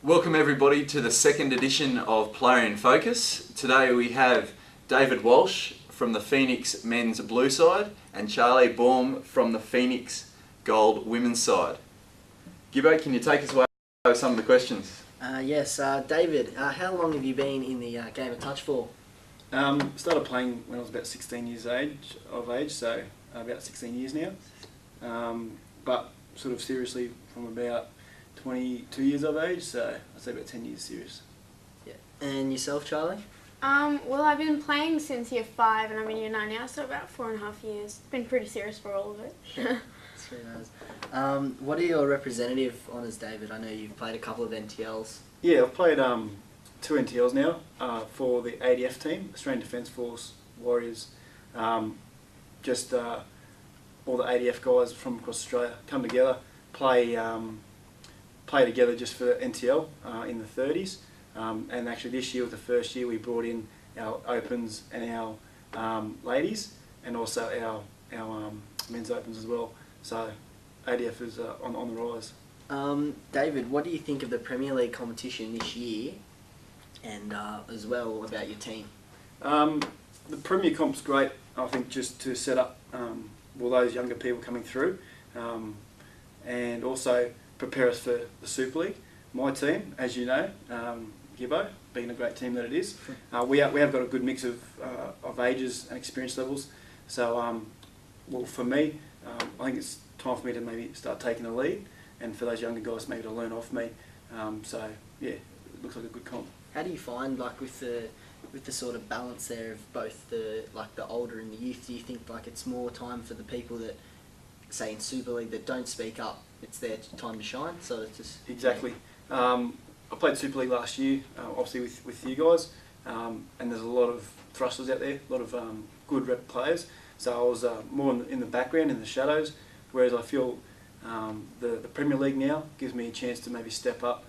Welcome everybody to the second edition of Player in Focus. Today we have David Walsh from the Phoenix men's blue side and Charlie Baum from the Phoenix gold women's side. Gibbo, can you take us away with some of the questions? Yes, David, how long have you been in the game of touch for? Started playing when I was about 16 years of age, so about 16 years now. But sort of seriously from about 22 years of age, so I'd say about 10 years serious. Yeah. And yourself, Charlie? Well, I've been playing since year 5 and I'm in year 9 now, so about 4.5 years. Been pretty serious for all of it. That's very nice. What are your representative honours, David? I know you've played a couple of NTLs. Yeah, I've played 2 NTLs now for the ADF team, Australian Defence Force Warriors. Just all the ADF guys from across Australia come together, play together just for NTL in the 30s. And actually this year was the first year we brought in our Opens and our ladies, and also our men's Opens as well. So ADF is on the rise. David, what do you think of the Premier League competition this year, and as well about your team? The Premier Comp's great, I think, just to set up all those younger people coming through, and also prepare us for the Super League. My team, as you know, Gibbo, being a great team that it is, we have got a good mix of ages and experience levels. So, well, for me, I think it's time for me to maybe start taking the lead, and for those younger guys maybe to learn off me. So yeah, it looks like a good comp. How do you find, like, with the sort of balance there of both the older and the youth? Do you think like it's more time for the people that, say in Super League, that don't speak up, it's their time to shine? So it's just exactly. I played Super League last year, obviously with you guys, and there's a lot of thrusters out there, a lot of good rep players. So I was more in the background, in the shadows, whereas I feel the Premier League now gives me a chance to maybe step up,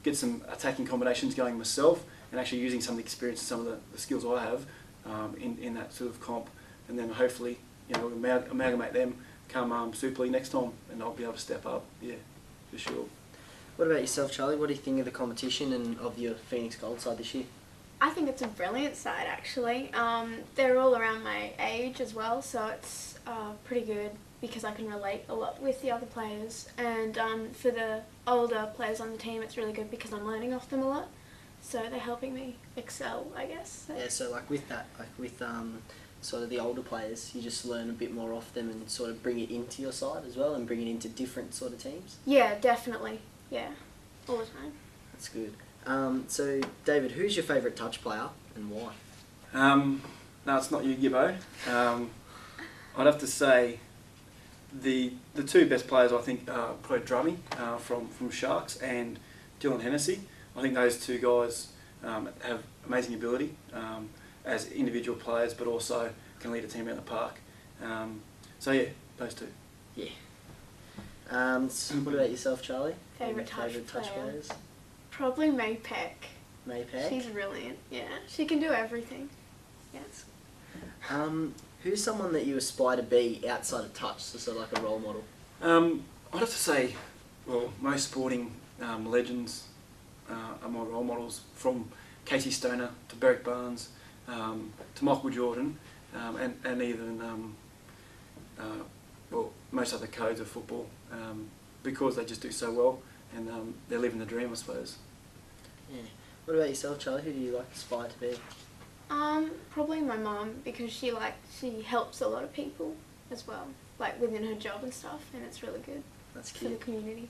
get some attacking combinations going myself, and actually using some of the experience and some of the skills I have in that sort of comp, and then hopefully, you know, amalgamate them come Super League next time, and I'll be able to step up. Yeah, for sure. What about yourself, Charlie? What do you think of the competition and of your Phoenix Gold side this year? I think it's a brilliant side, actually. They're all around my age as well, so it's pretty good because I can relate a lot with the other players. And for the older players on the team, it's really good because I'm learning off them a lot. So they're helping me excel, I guess. Yeah, so like with that, like with sort of the older players, you just learn a bit more off them and sort of bring it into your side as well, and bring it into different sort of teams? Yeah, definitely. Yeah, all the time. That's good. So, David, who's your favourite touch player and why? No, it's not you, Gibbo. I'd have to say the two best players, I think, are probably Drummy from Sharks and Dylan Hennessy. I think those two guys have amazing ability as individual players, but also can lead a team around the park. So yeah, those two. Yeah. So what about yourself, Charlie? Favourite touch player? players? Probably May Peck. May Peck? She's brilliant, yeah. She can do everything. Yes. Who's someone that you aspire to be outside of touch, so sort of like a role model? I'd have to say, well, most sporting legends are my role models, from Casey Stoner to Berrick Barnes to Michael Jordan, and even well, most other codes of football, because they just do so well, and they're living the dream, I suppose. Yeah. What about yourself, Charlie? Who do you like aspire to be? Probably my mum, because she helps a lot of people as well, like within her job and stuff, and it's really good. That's for the cute. community.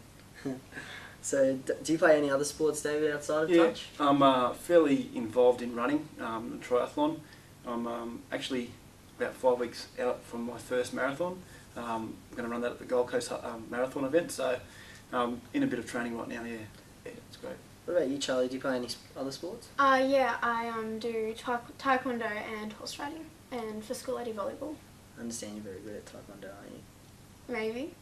So, do you play any other sports, David, outside of touch? I'm fairly involved in running, triathlon. I'm actually about 5 weeks out from my first marathon. I'm going to run that at the Gold Coast Marathon event, so in a bit of training right now. Yeah, it's great. What about you, Charlie? Do you play any other sports? Yeah, I do taekwondo and horse riding, and for school I do volleyball. I understand you're very good at taekwondo, aren't you? Maybe.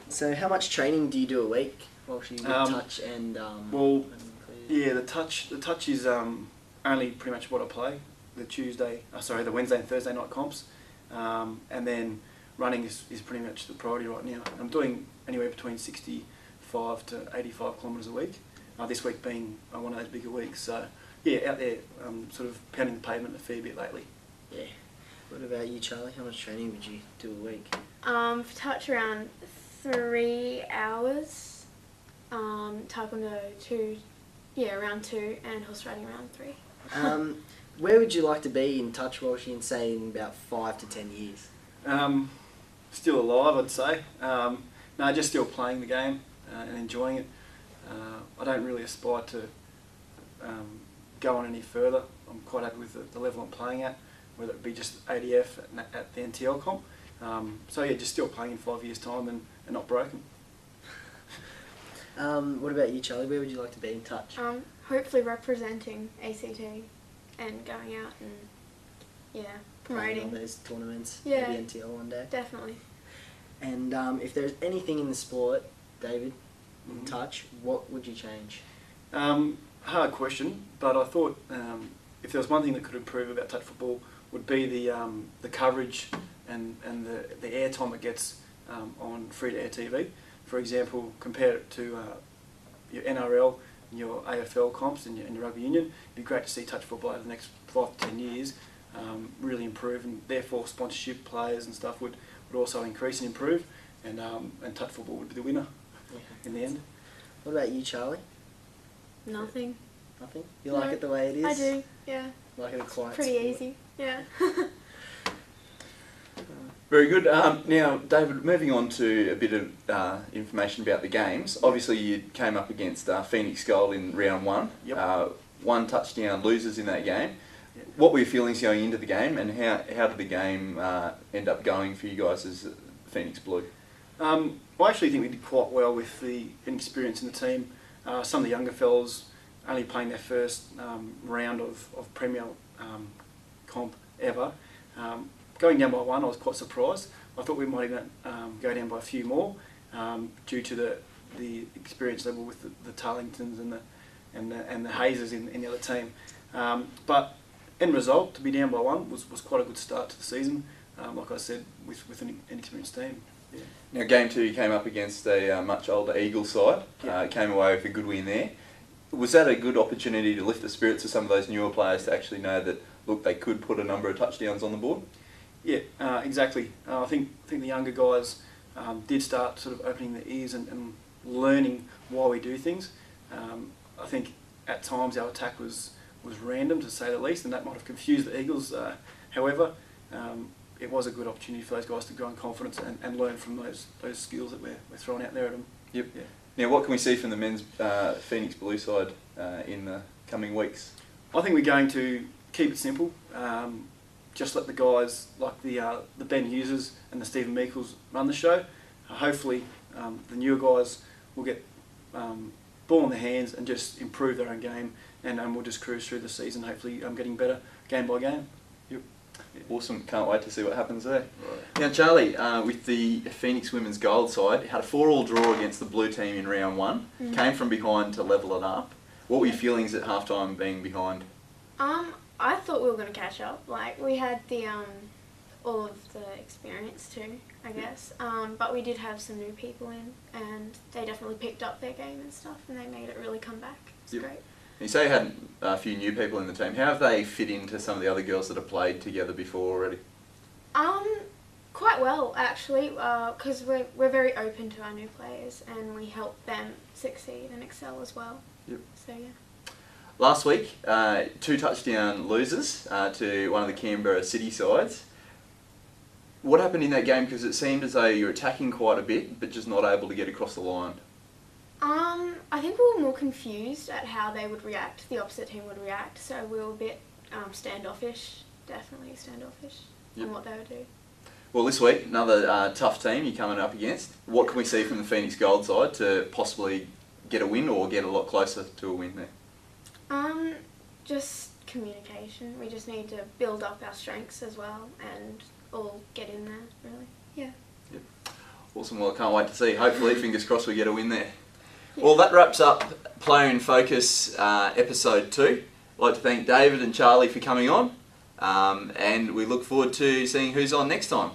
So how much training do you do a week whilst you touch and well, yeah, the touch is only pretty much what I play. The Wednesday and Thursday night comps. and then running is pretty much the priority right now. I'm doing anywhere between 65 to 85 kilometres a week. This week being one of those bigger weeks. So yeah, out there, sort of pounding the pavement a fair bit lately. Yeah. What about you, Charlie? How much training would you do a week? For touch around 3 hours. Taekwondo around 2, and horse riding around 3. Where would you like to be in touch, Walshy, in say in about 5 to 10 years? Still alive, I'd say. No, just still playing the game and enjoying it. I don't really aspire to go on any further. I'm quite happy with the level I'm playing at, whether it be just ADF at the NTL comp. So yeah, just still playing in 5 years' time and not broken. What about you, Charlie? Where would you like to be in touch? Hopefully representing ACT and going out and Playing promoting. on those tournaments, Yeah. maybe NTL one day. Definitely. And if there's anything in the sport, David, in Mhm. touch, what would you change? Hard question, but I thought if there was one thing that could improve about touch football would be the coverage and the airtime it gets on free-to-air TV. For example, compare it to your NRL and your AFL comps and your rugby union. It'd be great to see touch football over the next 5 to 10 years really improve, and therefore sponsorship players and stuff would also increase and improve, and touch football would be the winner in the end. What about you, Charlie? Nothing. Nothing? You No, like it the way it is? I do. Yeah. Like it a quiet Pretty sport? easy. Yeah. Very good. Now, David, moving on to a bit of information about the games. Obviously, you came up against Phoenix Gold in round 1. Yep. 1 touchdown losers in that game. Yep. What were your feelings going into the game, and how did the game end up going for you guys as Phoenix Blue? I actually think we did quite well with the inexperience in the team. Some of the younger fellas only playing their first round of Premier comp ever. Going down by 1, I was quite surprised. I thought we might even go down by a few more due to the experience level with the Tarlingtons and the Hazers in the other team. But end result, to be down by 1 was quite a good start to the season. Like I said, with an inexperienced team. Yeah. Now, game 2, you came up against a much older Eagles side. Yeah. Came away with a good win there. Was that a good opportunity to lift the spirits of some of those newer players to actually know that, look, they could put a number of touchdowns on the board? Yeah, exactly. I think the younger guys did start sort of opening their ears and learning why we do things. I think at times our attack was random, to say the least, and that might have confused the Eagles. However, it was a good opportunity for those guys to grow in confidence and learn from those skills that we're throwing out there at them. Yep. Yeah. Now, what can we see from the men's Phoenix Blue side in the coming weeks? I think we're going to keep it simple. Just let the guys like the Ben Hugheses and the Stephen Meekles run the show. Hopefully, the newer guys will get ball in their hands and just improve their own game, and we'll just cruise through the season. Hopefully, getting better game by game. Yep. Awesome. Can't wait to see what happens there. Right. Now, Charlie, with the Phoenix Women's Gold side, had a 4-4 draw against the Blue team in round 1. Mm. Came from behind to level it up. What were your feelings at halftime being behind? I thought we were going to catch up. Like, we had the all of the experience too, I guess. But we did have some new people in, and they definitely picked up their game and stuff, and they made it really come back. It's Yep. great. You say you had a few new people in the team. How have they fit into some of the other girls that have played together before already? Quite well, actually, because we're very open to our new players, and we help them succeed and excel as well. Yep. So yeah. Last week, 2 touchdown losers to one of the Canberra City sides. What happened in that game? Because it seemed as though you were attacking quite a bit, but just not able to get across the line. I think we were more confused at how they would react, the opposite team would react, so we were a bit standoffish, definitely standoffish Yep. on what they would do. Well, this week, another tough team you're coming up against. What can we see from the Phoenix Gold side to possibly get a win or get a lot closer to a win there? Just communication. We just need to build up our strengths as well and all get in there, really. Yeah. Yep. Awesome. Well, I can't wait to see. Hopefully, fingers crossed, we get a win there. Yeah. Well, that wraps up Player in Focus episode 2. I'd like to thank David and Charlie for coming on. and we look forward to seeing who's on next time.